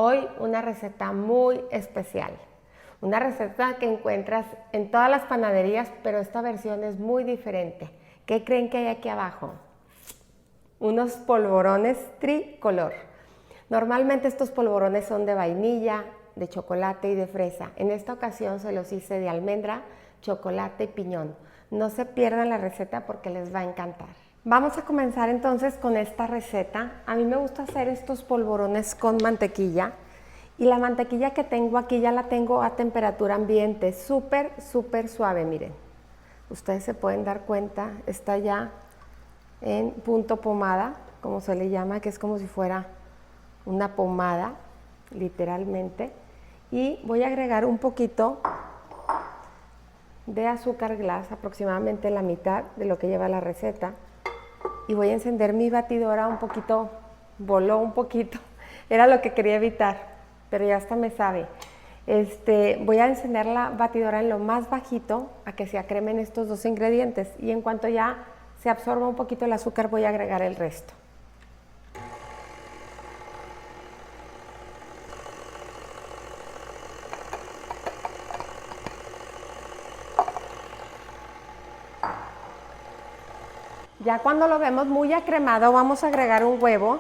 Hoy una receta muy especial, una receta que encuentras en todas las panaderías, pero esta versión es muy diferente. ¿Qué creen que hay aquí abajo? Unos polvorones tricolor. Normalmente estos polvorones son de vainilla, de chocolate y de fresa. En esta ocasión se los hice de almendra, chocolate y piñón. No se pierdan la receta porque les va a encantar. Vamos a comenzar entonces con esta receta. A mí me gusta hacer estos polvorones con mantequilla y la mantequilla que tengo aquí ya la tengo a temperatura ambiente, súper suave, miren. Ustedes se pueden dar cuenta, está ya en punto pomada, como se le llama, que es como si fuera una pomada, literalmente. Y voy a agregar un poquito de azúcar glass, aproximadamente la mitad de lo que lleva la receta. Y voy a encender mi batidora un poquito, voló un poquito, era lo que quería evitar, pero ya hasta me sabe. Voy a encender la batidora en lo más bajito a que se acremen estos dos ingredientes y en cuanto ya se absorba un poquito el azúcar voy a agregar el resto. Ya cuando lo vemos muy acremado vamos a agregar un huevo.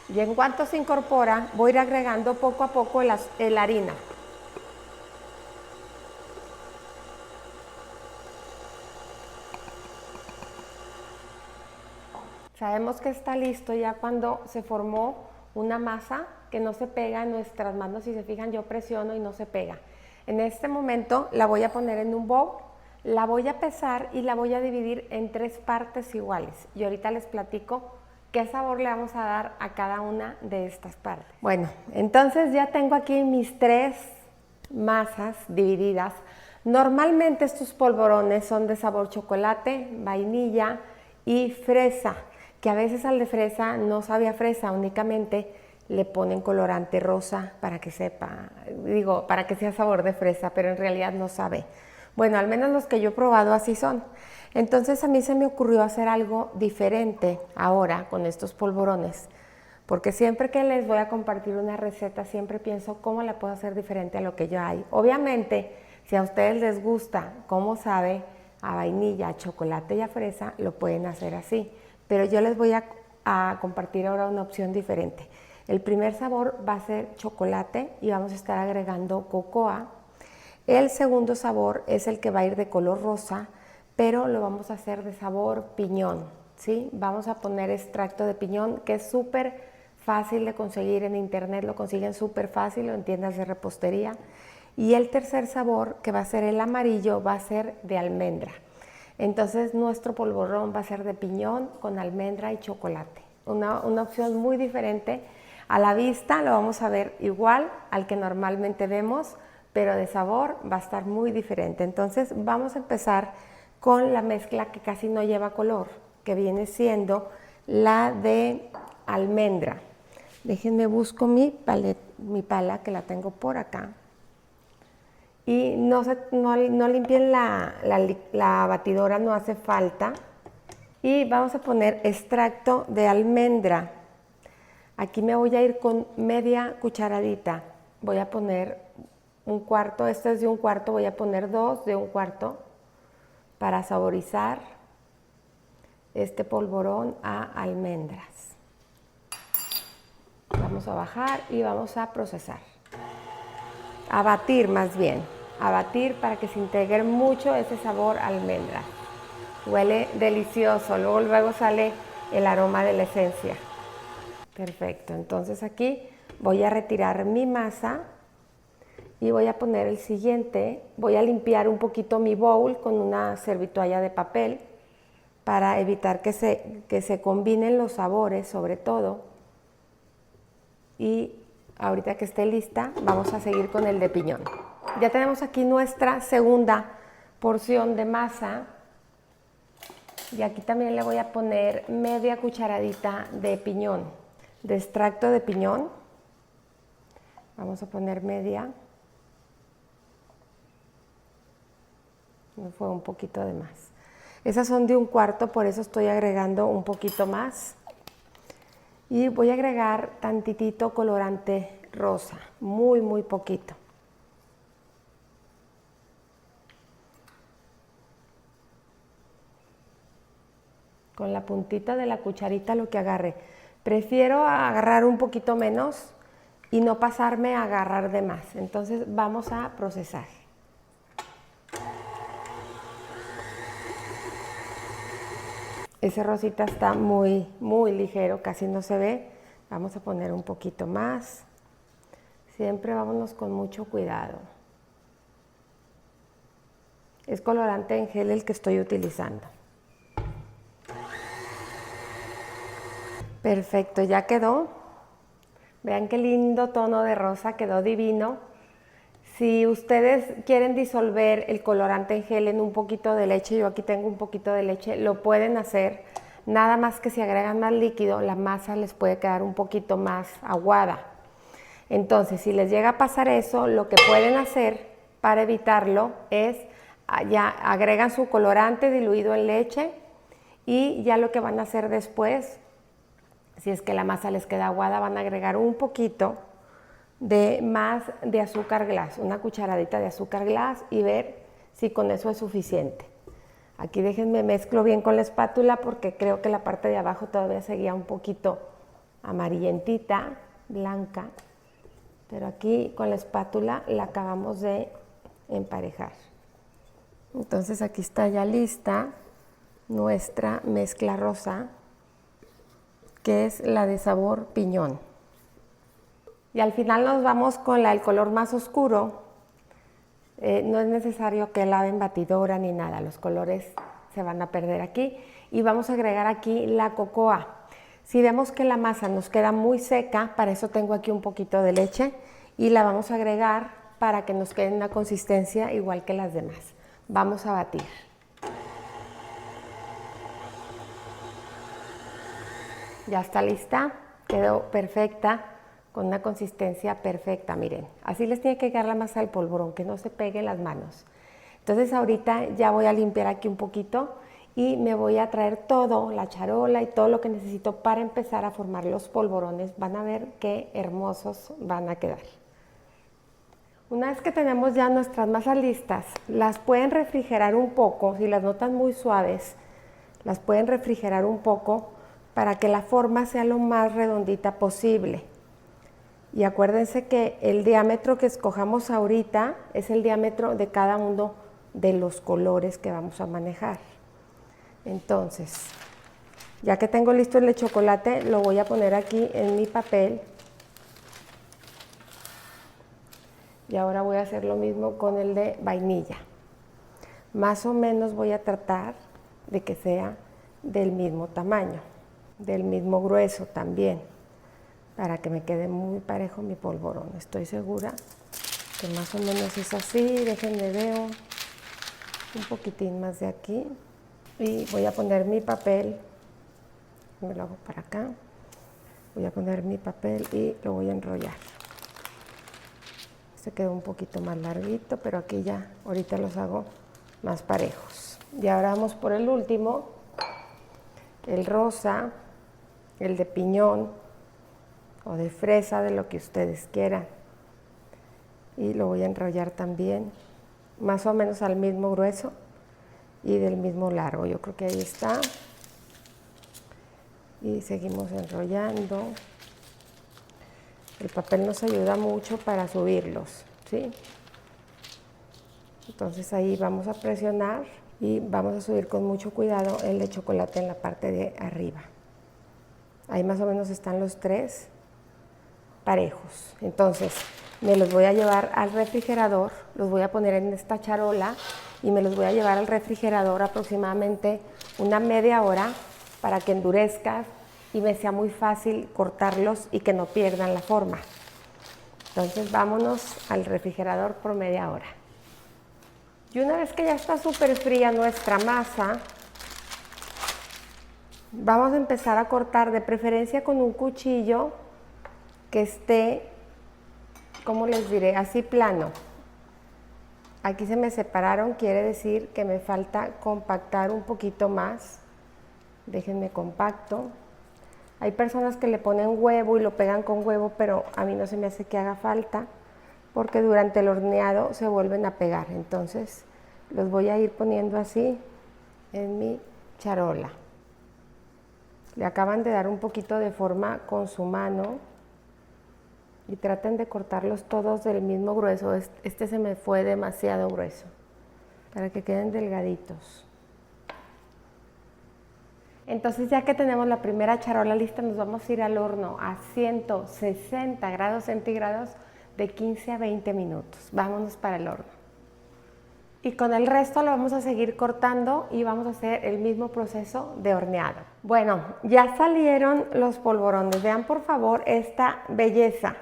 Y en cuanto se incorpora, voy a ir agregando poco a poco la harina. Sabemos que está listo ya cuando se formó una masa que no se pega en nuestras manos. Si se fijan, yo presiono y no se pega. En este momento la voy a poner en un bowl, la voy a pesar y la voy a dividir en 3 partes iguales. Y ahorita les platico qué sabor le vamos a dar a cada una de estas partes. Bueno, entonces ya tengo aquí mis 3 masas divididas. Normalmente estos polvorones son de sabor chocolate, vainilla y fresa, que a veces al de fresa no sabe a fresa, únicamente le ponen colorante rosa para que sepa, para que sea sabor de fresa, pero en realidad no sabe. Bueno, al menos los que yo he probado así son. Entonces a mí se me ocurrió hacer algo diferente ahora con estos polvorones, porque siempre que les voy a compartir una receta, siempre pienso cómo la puedo hacer diferente a lo que ya hay. Obviamente, si a ustedes les gusta cómo sabe a vainilla, a chocolate y a fresa, lo pueden hacer así. Pero yo les voy a compartir ahora una opción diferente. El primer sabor va a ser chocolate y vamos a estar agregando cocoa. El segundo sabor es el que va a ir de color rosa, pero lo vamos a hacer de sabor piñón, ¿sí? Vamos a poner extracto de piñón, que es súper fácil de conseguir en internet, lo consiguen súper fácil o en tiendas de repostería. Y el tercer sabor, que va a ser el amarillo, va a ser de almendra. Entonces nuestro polvorón va a ser de piñón con almendra y chocolate. Una opción muy diferente. A la vista lo vamos a ver igual al que normalmente vemos, pero de sabor va a estar muy diferente. Entonces vamos a empezar con la mezcla que casi no lleva color, que viene siendo la de almendra. Déjenme busco mi pala que la tengo por acá. Y no limpien la batidora, no hace falta. Y vamos a poner extracto de almendra. Aquí me voy a ir con media cucharadita. Voy a poner un cuarto, este es de un cuarto, voy a poner 2 de un cuarto para saborizar este polvorón a almendras. Vamos a bajar y vamos a procesar. A batir más bien, a batir para que se integre mucho ese sabor a almendra. Huele delicioso, luego sale el aroma de la esencia. Perfecto, entonces aquí voy a retirar mi masa y voy a poner el siguiente. Voy a limpiar un poquito mi bowl con una servitoalla de papel para evitar que se combinen los sabores sobre todo. Y ahorita que esté lista, vamos a seguir con el de piñón. Ya tenemos aquí nuestra segunda porción de masa. Y aquí también le voy a poner media cucharadita de piñón, de extracto de piñón. Vamos a poner media. Me fue un poquito de más. Esas son de 1/4, por eso estoy agregando un poquito más. Y voy a agregar tantitito colorante rosa, muy, muy poquito. Con la puntita de la cucharita lo que agarre. Prefiero agarrar un poquito menos y no pasarme a agarrar de más. Entonces vamos a procesar. Ese rosita está muy, muy ligero, casi no se ve. Vamos a poner un poquito más. Siempre vámonos con mucho cuidado. Es colorante en gel el que estoy utilizando. Perfecto, ya quedó. Vean qué lindo tono de rosa, quedó divino. Si ustedes quieren disolver el colorante en gel en un poquito de leche, yo aquí tengo un poquito de leche, lo pueden hacer. Nada más que si agregan más líquido, la masa les puede quedar un poquito más aguada. Entonces, si les llega a pasar eso, lo que pueden hacer para evitarlo es, ya agregan su colorante diluido en leche y ya lo que van a hacer después, si es que la masa les queda aguada, van a agregar un poquito más de azúcar glass, una cucharadita de azúcar glass y ver si con eso es suficiente. Aquí déjenme mezclo bien con la espátula porque creo que la parte de abajo todavía seguía un poquito amarillentita, blanca, pero aquí con la espátula la acabamos de emparejar. Entonces aquí está ya lista nuestra mezcla rosa, que es la de sabor piñón. Y al final nos vamos con el color más oscuro. No es necesario que laven batidora ni nada, los colores se van a perder aquí. Y vamos a agregar aquí la cocoa. Si vemos que la masa nos queda muy seca, para eso tengo aquí un poquito de leche y la vamos a agregar para que nos quede una consistencia igual que las demás. Vamos a batir. Ya está lista, quedó perfecta, con una consistencia perfecta, miren. Así les tiene que quedar la masa al polvorón, que no se pegue en las manos. Entonces ahorita ya voy a limpiar aquí un poquito y me voy a traer todo, la charola y todo lo que necesito para empezar a formar los polvorones. Van a ver qué hermosos van a quedar. Una vez que tenemos ya nuestras masas listas, las pueden refrigerar un poco, si las notan muy suaves, las pueden refrigerar un poco para que la forma sea lo más redondita posible. Y acuérdense que el diámetro que escojamos ahorita es el diámetro de cada uno de los colores que vamos a manejar. Entonces, ya que tengo listo el de chocolate, lo voy a poner aquí en mi papel. Y ahora voy a hacer lo mismo con el de vainilla. Más o menos voy a tratar de que sea del mismo tamaño, del mismo grueso también, para que me quede muy parejo mi polvorón. Estoy segura que más o menos es así. Déjenme ver un poquitín más de aquí. Y voy a poner mi papel, me lo hago para acá. Voy a poner mi papel y lo voy a enrollar. Se quedó un poquito más larguito, pero aquí ya, ahorita los hago más parejos. Y ahora vamos por el último, el rosa, el de piñón o de fresa, de lo que ustedes quieran. Y lo voy a enrollar también, más o menos al mismo grueso y del mismo largo. Yo creo que ahí está. Y seguimos enrollando. El papel nos ayuda mucho para subirlos, ¿sí? Entonces ahí vamos a presionar y vamos a subir con mucho cuidado el de chocolate en la parte de arriba. Ahí más o menos están los tres parejos. Entonces me los voy a llevar al refrigerador, los voy a poner en esta charola y me los voy a llevar al refrigerador aproximadamente una media hora para que endurezcan y me sea muy fácil cortarlos y que no pierdan la forma. Entonces vámonos al refrigerador por media hora. Y una vez que ya está súper fría nuestra masa, vamos a empezar a cortar, de preferencia con un cuchillo que esté, ¿cómo les diré? Así plano. Aquí se me separaron, quiere decir que me falta compactar un poquito más. Déjenme compacto. Hay personas que le ponen huevo y lo pegan con huevo, pero a mí no se me hace que haga falta porque durante el horneado se vuelven a pegar. Entonces los voy a ir poniendo así en mi charola. Le acaban de dar un poquito de forma con su mano y traten de cortarlos todos del mismo grueso. Este se me fue demasiado grueso para que queden delgaditos. Entonces, ya que tenemos la primera charola lista, nos vamos a ir al horno a 160 grados centígrados de 15 a 20 minutos. Vámonos para el horno. Y con el resto lo vamos a seguir cortando y vamos a hacer el mismo proceso de horneado. Bueno, ya salieron los polvorones. Vean por favor esta belleza.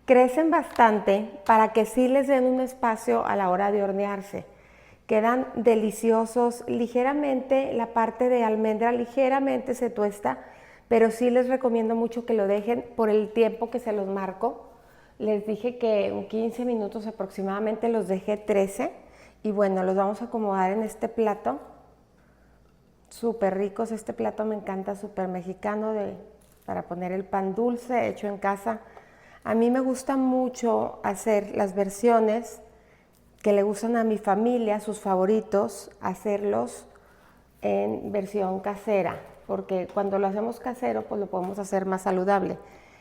Crecen bastante para que sí les den un espacio a la hora de hornearse. Quedan deliciosos, ligeramente la parte de almendra ligeramente se tuesta, pero sí les recomiendo mucho que lo dejen por el tiempo que se los marco. Les dije que en 15 minutos aproximadamente, los dejé 13 y bueno, los vamos a acomodar en este plato. Súper ricos, este plato me encanta, súper mexicano para poner el pan dulce hecho en casa. A mí me gusta mucho hacer las versiones que le gustan a mi familia, sus favoritos, hacerlos en versión casera, porque cuando lo hacemos casero, pues lo podemos hacer más saludable.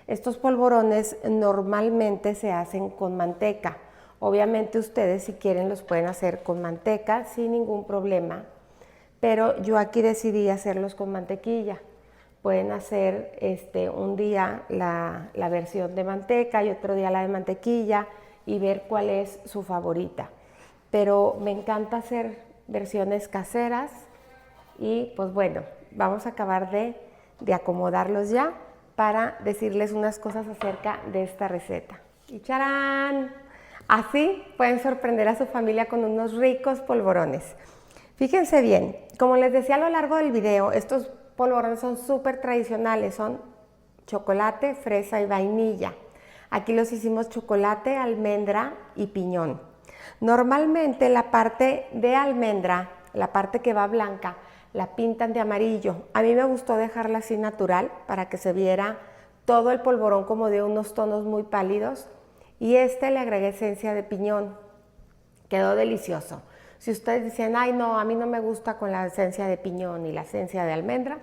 Estos polvorones normalmente se hacen con manteca. Obviamente ustedes, si quieren, los pueden hacer con manteca sin ningún problema, pero yo aquí decidí hacerlos con mantequilla. Pueden hacer un día la versión de manteca y otro día la de mantequilla, y ver cuál es su favorita. Pero me encanta hacer versiones caseras y pues bueno, vamos a acabar de acomodarlos ya para decirles unas cosas acerca de esta receta. Y ¡charán! Así pueden sorprender a su familia con unos ricos polvorones. Fíjense bien, como les decía a lo largo del video, estos polvorones son súper tradicionales, son chocolate, fresa y vainilla. Aquí los hicimos chocolate, almendra y piñón. Normalmente la parte de almendra, la parte que va blanca, la pintan de amarillo. A mí me gustó dejarla así natural para que se viera todo el polvorón como de unos tonos muy pálidos. Y le agregué esencia de piñón. Quedó delicioso. Si ustedes dicen, ay no, a mí no me gusta con la esencia de piñón y la esencia de almendra,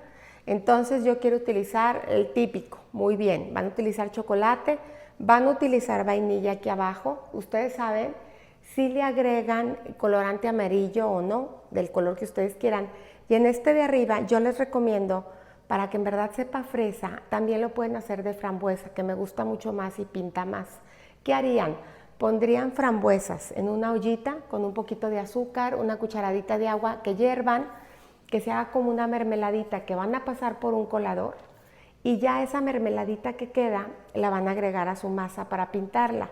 entonces yo quiero utilizar el típico. Muy bien, van a utilizar chocolate, van a utilizar vainilla aquí abajo. Ustedes saben si le agregan colorante amarillo o no, del color que ustedes quieran. Y en este de arriba yo les recomiendo, para que en verdad sepa fresa, también lo pueden hacer de frambuesa, que me gusta mucho más y pinta más. ¿Qué harían? Pondrían frambuesas en una ollita con un poquito de azúcar, una cucharadita de agua, que hiervan, que se haga como una mermeladita que van a pasar por un colador, y ya esa mermeladita que queda la van a agregar a su masa para pintarla.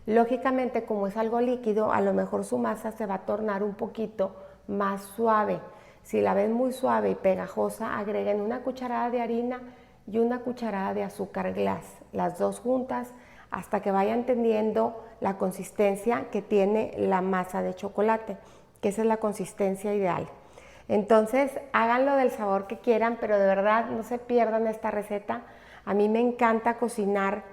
Lógicamente, como es algo líquido, a lo mejor su masa se va a tornar un poquito más suave. Si la ven muy suave y pegajosa, agreguen una cucharada de harina y una cucharada de azúcar glass, las dos juntas, hasta que vayan teniendo la consistencia que tiene la masa de chocolate, que esa es la consistencia ideal. Entonces, háganlo del sabor que quieran, pero de verdad no se pierdan esta receta. A mí me encanta cocinar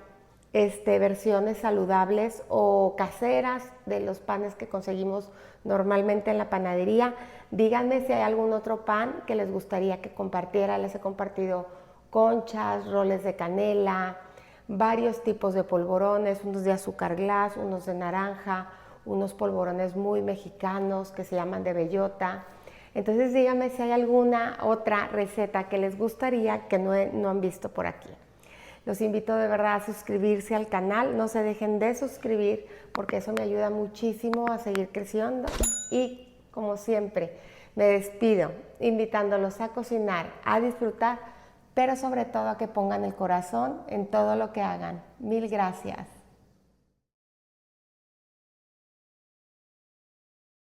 versiones saludables o caseras de los panes que conseguimos normalmente en la panadería. Díganme si hay algún otro pan que les gustaría que compartiera. Les he compartido conchas, roles de canela, varios tipos de polvorones, unos de azúcar glass, unos de naranja, unos polvorones muy mexicanos que se llaman de bellota. Entonces díganme si hay alguna otra receta que les gustaría que no han visto por aquí. Los invito de verdad a suscribirse al canal, no se dejen de suscribir porque eso me ayuda muchísimo a seguir creciendo. Y como siempre me despido invitándolos a cocinar, a disfrutar, pero sobre todo a que pongan el corazón en todo lo que hagan. Mil gracias.